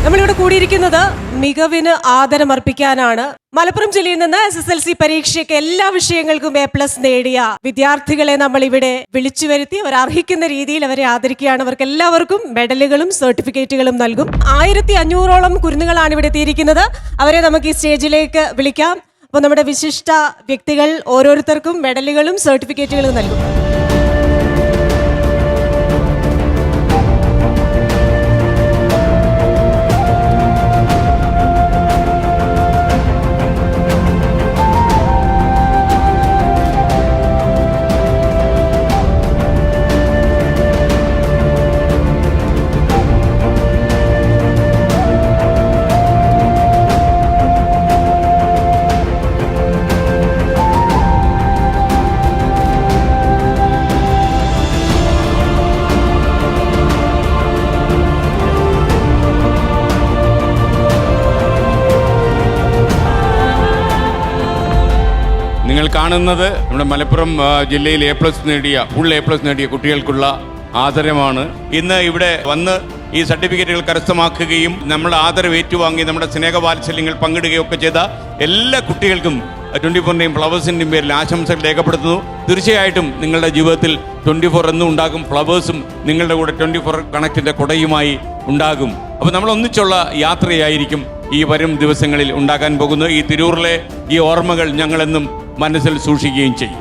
നമ്മളിവിടെ കൂടിയിരിക്കുന്നത് മികവിന് ആദരമർപ്പിക്കാനാണ്. മലപ്പുറം ജില്ലയിൽ നിന്ന് SSLC പരീക്ഷയ്ക്ക് എല്ലാ വിഷയങ്ങൾക്കും A+ നേടിയ വിദ്യാർത്ഥികളെ നമ്മൾ ഇവിടെ വിളിച്ചു വരുത്തി അവർ അർഹിക്കുന്ന രീതിയിൽ അവരെ ആദരിക്കുകയാണ്. അവർക്ക് എല്ലാവർക്കും മെഡലുകളും സർട്ടിഫിക്കറ്റുകളും നൽകും. 1500ഓളം കുരുന്നുകളാണ് ഇവിടെ എത്തിയിരിക്കുന്നത്. അവരെ നമുക്ക് ഈ സ്റ്റേജിലേക്ക് വിളിക്കാം. അപ്പോൾ നമ്മുടെ വിശിഷ്ട വ്യക്തികൾ ഓരോരുത്തർക്കും മെഡലുകളും സർട്ടിഫിക്കറ്റുകളും നൽകും. നിങ്ങൾ കാണുന്നത് നമ്മുടെ മലപ്പുറം ജില്ലയിൽ ഫുൾ A+ നേടിയ കുട്ടികൾക്കുള്ള ആദരമാണ്. ഇന്ന് ഇവിടെ വന്ന് ഈ സർട്ടിഫിക്കറ്റുകൾ കരസ്ഥമാക്കുകയും നമ്മുടെ ആദരവ് ഏറ്റുവാങ്ങി നമ്മുടെ സ്നേഹവാത്സല്യങ്ങൾ പങ്കിടുകയൊക്കെ ചെയ്ത എല്ലാ കുട്ടികൾക്കും 24-ന്റെയും ഫ്ലവേഴ്സിൻ്റെയും പേരിൽ ആശംസകൾ രേഖപ്പെടുത്തുന്നു. തീർച്ചയായിട്ടും നിങ്ങളുടെ ജീവിതത്തിൽ 24 എന്നും ഉണ്ടാകും. ഫ്ലവേഴ്സും നിങ്ങളുടെ കൂടെ 24 കണക്റ്റിൻ്റെ കുടയുമായി ഉണ്ടാകും. അപ്പോൾ നമ്മൾ ഒന്നിച്ചുള്ള യാത്രയായിരിക്കും ഈ വരും ദിവസങ്ങളിൽ ഉണ്ടാകാൻ പോകുന്നു. ഈ തിരൂറിലെ ഈ ഓർമ്മകൾ ഞങ്ങളെന്നും മനസ്സിൽ സൂക്ഷിക്കുകയും ചെയ്യും.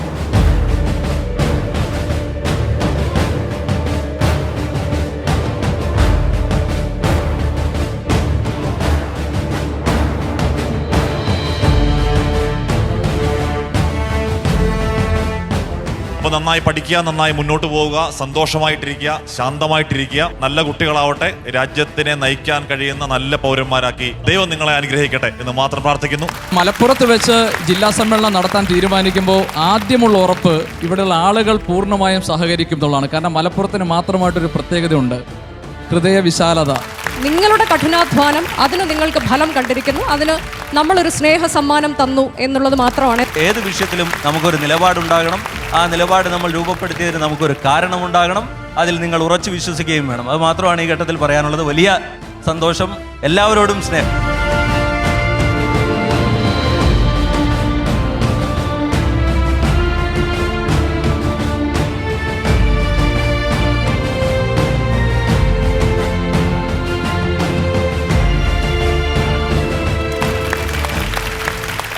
അപ്പോൾ നന്നായി പഠിക്കുക, നന്നായി മുന്നോട്ട് പോവുക, സന്തോഷമായിട്ടിരിക്കുക, ശാന്തമായിട്ടിരിക്കുക. നല്ല കുട്ടികളാവട്ടെ, രാജ്യത്തിനെ നയിക്കാൻ കഴിയുന്ന നല്ല പൗരന്മാരാക്കി ദൈവം നിങ്ങളെ അനുഗ്രഹിക്കട്ടെ എന്ന് മാത്രം പ്രാർത്ഥിക്കുന്നു. മലപ്പുറത്ത് വെച്ച് ജില്ലാ സമ്മേളനം നടത്താൻ തീരുമാനിക്കുമ്പോൾ ആദ്യമുള്ള ഉറപ്പ് ഇവിടെയുള്ള ആളുകൾ പൂർണ്ണമായും സഹകരിക്കും എന്നുള്ളതാണ്. കാരണം മലപ്പുറത്തിന് മാത്രമായിട്ടൊരു പ്രത്യേകതയുണ്ട്, ഹൃദയ വിശാലത. നിങ്ങളുടെ കഠിനാധ്വാനം അതിന് നിങ്ങൾക്ക് ഫലം കണ്ടിരിക്കുന്നു. അതിന് നമ്മളൊരു സ്നേഹ സമ്മാനം തന്നു എന്നുള്ളത് മാത്രമാണ്. ഏത് വിഷയത്തിലും നമുക്കൊരു നിലപാടുണ്ടാകണം. ആ നിലപാട് നമ്മൾ രൂപപ്പെടുത്തിയതിന് നമുക്കൊരു കാരണമുണ്ടാകണം. അതിൽ നിങ്ങൾ ഉറച്ചു വിശ്വസിക്കുകയും വേണം. അത് മാത്രമാണ് ഈ ഘട്ടത്തിൽ പറയാനുള്ളത്. വലിയ സന്തോഷം, എല്ലാവരോടും സ്നേഹം.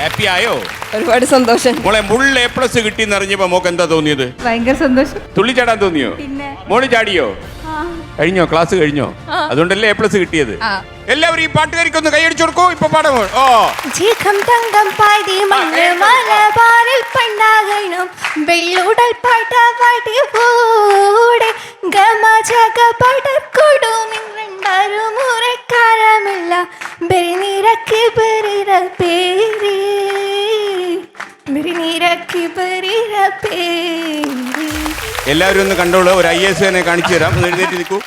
ഹാപ്പി ആയോ? ഒരുപാട് സന്തോഷം. മോളെ ഫുൾ A+ കിട്ടി എന്നറിഞ്ഞപ്പോ മോക്ക് എന്താ തോന്നിയത്? ഭയങ്കര സന്തോഷം. തുള്ളി ചാടാൻ തോന്നിയോ? മോള് ചാടിയോ? കഴിഞ്ഞോ? ക്ലാസ് കഴിഞ്ഞോ? അതുകൊണ്ടല്ലേ A+ കിട്ടിയത്. എല്ലാവരും ഈ പാട്ടുകാരിക്കൊന്ന് കൈയടിച്ചു കൊടുക്കൂ. ഇപ്പൊ പാടാൻ എല്ലാവരും ഒന്ന് കണ്ടോളൂ. ഒരു IAS കാണിച്ചു തരാം. എഴുന്നേറ്റ് നിൽക്കൂ.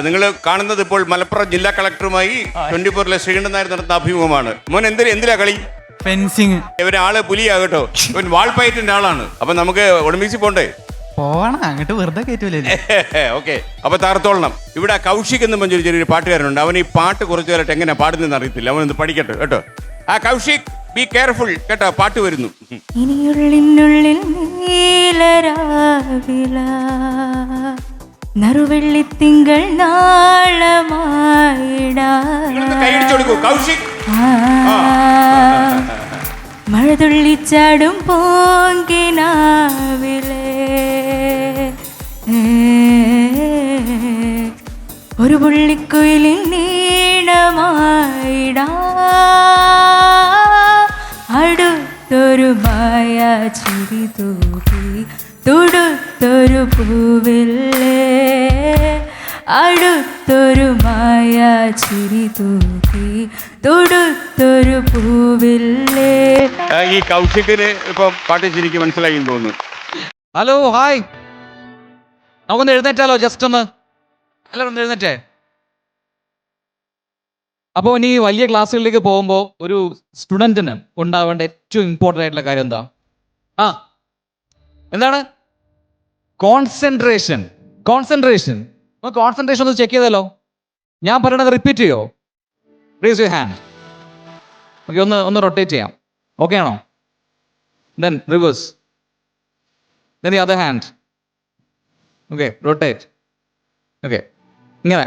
നിങ്ങൾ കാണുന്നത് ഇപ്പോൾ മലപ്പുറം ജില്ലാ കളക്ടറുമായി 24-ലെ ശ്രീകണ്ഠൻ നായർ നടത്തുന്ന അഭിമുഖമാണ്. മോൻ എന്തിനാ കളി? ഫെൻസിങ്. ഇവരാള് പുലിയാകട്ടോ, ഇവൻ വാൾപ്പയറ്റിന്റെ ആളാണ്. അപ്പൊ നമുക്ക് ഒളിമ്പിക്സിൽ പോണ്ടേ? പോവണം, അങ്ങോട്ട് വെറുതെ കയറ്റൂലേ. ഓക്കെ, അപ്പൊ താർത്തോളണം. ഇവിടെ കൗശിക് എന്ന് പറഞ്ഞൊരു ചെറിയൊരു പാട്ടുകാരനുണ്ട്. അവൻ ഈ പാട്ട് കുറച്ചു നേരത്തെ എങ്ങനെ പാടുന്നതെന്ന് അറിയത്തില്ല. അവനൊന്ന് പഠിക്കട്ടെ കേട്ടോ. ആ കൗശിക്, ബി കെയർഫുൾ കേട്ടോ, പാട്ട് വരുന്നു. ഇനിയുള്ളിനുള്ളിൽ നീലരാവില നറുവെള്ളിത്തിങ്കൾ നാളമായിടാ കൈയടിച്ചു കൊടുക്കൂ കൗശിക്. മഴതുള്ളിച്ചാടും പോങ്കിനാവിലെ ഒരു പുള്ളിക്കുയിലിൻ നീണമായിടാ അടുത്തൊരു മായ ചിരി തൂകി തൊടുത്തൊരു പൂവില്ലേ അടുത്തൊരു മായ ചിരി തൂകി തൊടുത്തൊരു പൂവില്ലേ. ഈ കൗശിക്കിന് ഇപ്പൊ പാട്ട് ശരിക്കും മനസ്സിലായി തോന്നുന്നു. Hello, hi. നമുക്കൊന്ന് എഴുന്നേറ്റാലോ? ജസ്റ്റ് ഒന്ന് എല്ലാവരും ഒന്ന് എഴുന്നേറ്റേ. അപ്പോൾ ഇനി വലിയ ക്ലാസ്സുകളിലേക്ക് പോകുമ്പോൾ ഒരു സ്റ്റുഡൻറ്റിന് ഉണ്ടാവേണ്ട ഏറ്റവും ഇമ്പോർട്ടൻ്റ് ആയിട്ടുള്ള കാര്യം എന്താ? എന്താണ്? കോൺസെൻട്രേഷൻ. ഒന്ന് ചെക്ക് ചെയ്തല്ലോ. ഞാൻ പറയണത് റിപ്പീറ്റ് ചെയ്യോ? Raise your hand. ഓക്കെ, ഒന്ന് റൊട്ടേറ്റ് ചെയ്യാം. ഓക്കെ ആണോ? Then reverse. Then the other hand. Okay, rotate. Okay, ഇങ്ങനെ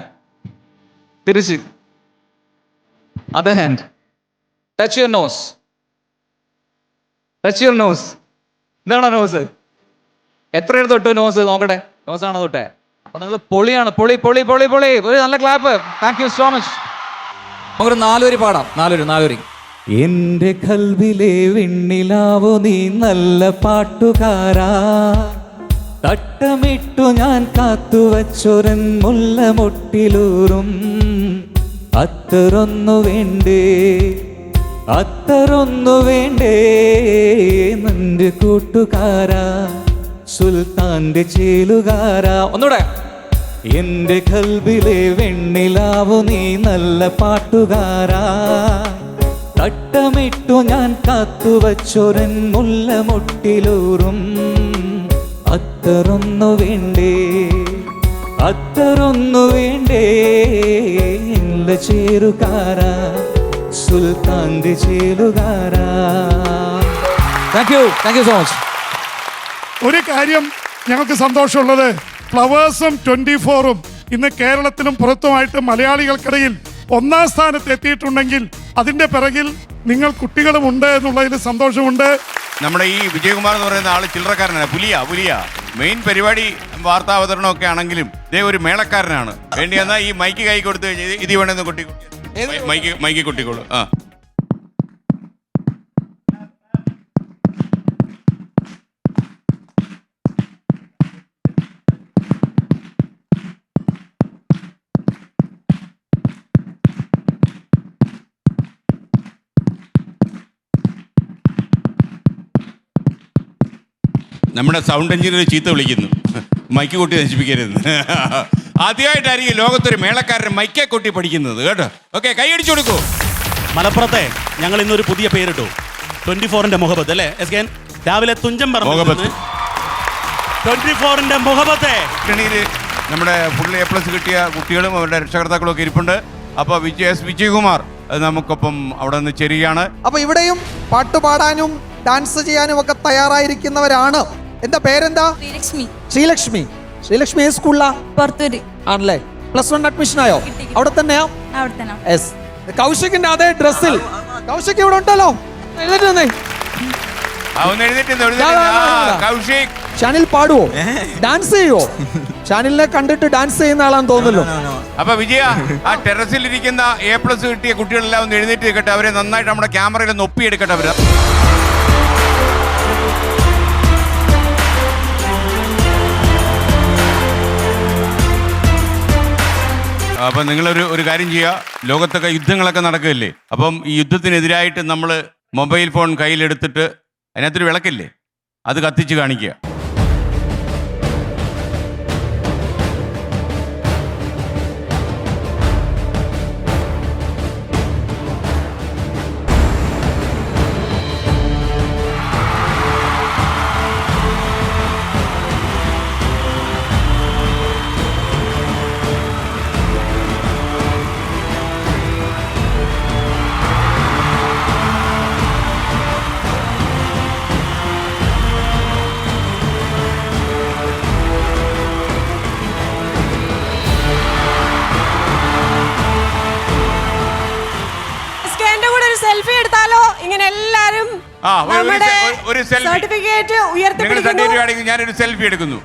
തിരിച്ച്. Other hand. Touch your nose. Touch your nose. ഇതാണോ നോസ്? എത്രയാണ് തൊട്ടു നോസ്? നോക്കട്ടെ, നോസാണോ തൊട്ടേ? അപ്പൊ നിങ്ങൾ പൊളിയാണ്. പൊളി പൊളി പൊളി പൊളി. ഒരു നല്ല clap. Thank you so much. നമുക്കൊരു 4 വരി പാടാം. 4 വരി. എന്റെ കൽവിലെ വെണ്ണിലാവോ നീ നല്ല പാട്ടുകാരാ, തട്ടമിട്ടു ഞാൻ കാത്തുവച്ചൊരൻ മുല്ലമൊട്ടിലൂറും അത്തറൊന്നു വേണ്ടേ, അത്തറൊന്നു വേണ്ടേ നിന്റെ കൂട്ടുകാരാ, സുൽത്താന്റെ ചേലുകാരാ. ഒന്നൂടെ. എന്റെ കൽബിലെ വെണ്ണിലാവു നീ നല്ല പാട്ടുകാരാ, തട്ടമിട്ടു ഞാൻ കാത്തുവച്ചൊരൻ മുല്ലമൊട്ടിലൂറും അത്തറൊന്നു വേണ്ടേ, അത്തറൊന്നു വേണ്ടേ ഇല്ല ചേരുകാരാ, സുൽത്താന്റെ ചേലുകാരാ. Thank you so much. ഒരു കാര്യം ഞങ്ങൾക്ക് സന്തോഷമുള്ളത്, ഫ്ലവേഴ്സും 24-ഉം ഇന്ന് കേരളത്തിലും പുറത്തുമായിട്ട് മലയാളികൾക്കിടയിൽ 1ാം സ്ഥാനത്ത് എത്തിയിട്ടുണ്ടെങ്കിൽ അതിന്റെ പിറകിൽ നിങ്ങൾ കുട്ടികളും ഉണ്ട് എന്നുള്ളതിൽ സന്തോഷമുണ്ട്. നമ്മുടെ ഈ വിജയകുമാർ എന്ന് പറയുന്ന ആള് ചില്ലറക്കാരനാണ്. പുലിയ മെയിൻ പരിപാടി വാർത്താവതരണമൊക്കെ ആണെങ്കിലും ഇതേ ഒരു മേളക്കാരനാണ്. വേണ്ടി എന്നാൽ ഈ മൈക്ക് കൈ കൊടുത്തു കഴിഞ്ഞാൽ ഇത് വേണമെന്ന് കുട്ടി മൈക്ക് കുട്ടിക്കോളൂ. ആ, നമ്മുടെ സൗണ്ട് എഞ്ചിനീയർ ചീത്ത വിളിക്കുന്നു, മൈക്ക് കൊട്ടി നശിപ്പിക്കരുത്. ആദ്യമായിട്ടായിരിക്കും ലോകത്തൊരു മേളക്കാരൻ മൈക്കെ കൊട്ടി പഠിക്കുന്നത് കേട്ടോ. ഓക്കെ, കൈയടിച്ചു കൊടുക്കൂ. മലപ്പുറത്തെ ഞങ്ങൾ ഇന്നൊരു പുതിയ പേരിട്ടു, 24-ന്റെ മുഹബത്ത് അല്ലേ എസ് കെ? രാവിലെ തുഞ്ചൻ പറഞ്ഞു 24-ന്റെ മുഹബത്തെ. നമ്മുടെ ഫുൾ A+ കിട്ടിയ കുട്ടികളും അവരുടെ രക്ഷകർത്താക്കളും ഒക്കെ ഇരിപ്പുണ്ട്. അപ്പോൾ വിജയകുമാർ നമുക്കൊപ്പം അവിടെ നിന്ന് ചേരുകയാണ്. അപ്പൊ ഇവിടെയും പാട്ടുപാടാനും ഡാൻസ് ചെയ്യാനും ഒക്കെ തയ്യാറായിരിക്കുന്നവരാണ്. എന്താ പേരെന്താ? ശ്രീലക്ഷ്മി. ശ്രീലക്ഷ്മി ഏത് സ്കൂളിലാ? പുറത്തൂര് ആണല്ലേ. +1 അഡ്മിഷൻ ആയോ? അവിടെ തന്നെയാ? യെസ്. കൗശികിന്റെ അതേ ഡ്രസ്സിൽ. കൗശിക് ഇവിടെ ഉണ്ടല്ലോ. ഷാനിൽ പാടുവോ? ഡാൻസ് ചെയ്യുവോ? ഷാനിലിനെ കണ്ടിട്ട് ഡാൻസ് ചെയ്യുന്ന ആളാന്ന് തോന്നുന്നല്ലോ. അപ്പൊ വിജയ, ആ ടെറസിൽ ഇരിക്കുന്ന A+ കിട്ടിയ കുട്ടികളെല്ലാം ഒന്ന് എഴുന്നേറ്റ് നിൽക്കട്ടെ. അവരെ നന്നായിട്ട് നമ്മുടെ ക്യാമറയിൽ ഒന്ന് ഒപ്പിയെടുക്കട്ടെ. അവര് അപ്പം നിങ്ങളൊരു കാര്യം ചെയ്യുക. ലോകത്തൊക്കെ യുദ്ധങ്ങളൊക്കെ നടക്കുകയല്ലേ. അപ്പം ഈ യുദ്ധത്തിനെതിരായിട്ട് നമ്മൾ മൊബൈൽ ഫോൺ കയ്യിലെടുത്തിട്ട് അതിനകത്തൊരു വിളക്കില്ലേ, അത് കത്തിച്ച് കാണിക്കുക. സെൽഫി എടുത്താലോ? ഇങ്ങനെ എല്ലാരും ഒരു സെൽഫി സർട്ടിഫിക്കറ്റ് ഉയർത്തിപ്പിടിക്കുന്നു. ഞാനൊരു സെൽഫി എടുക്കുന്നു.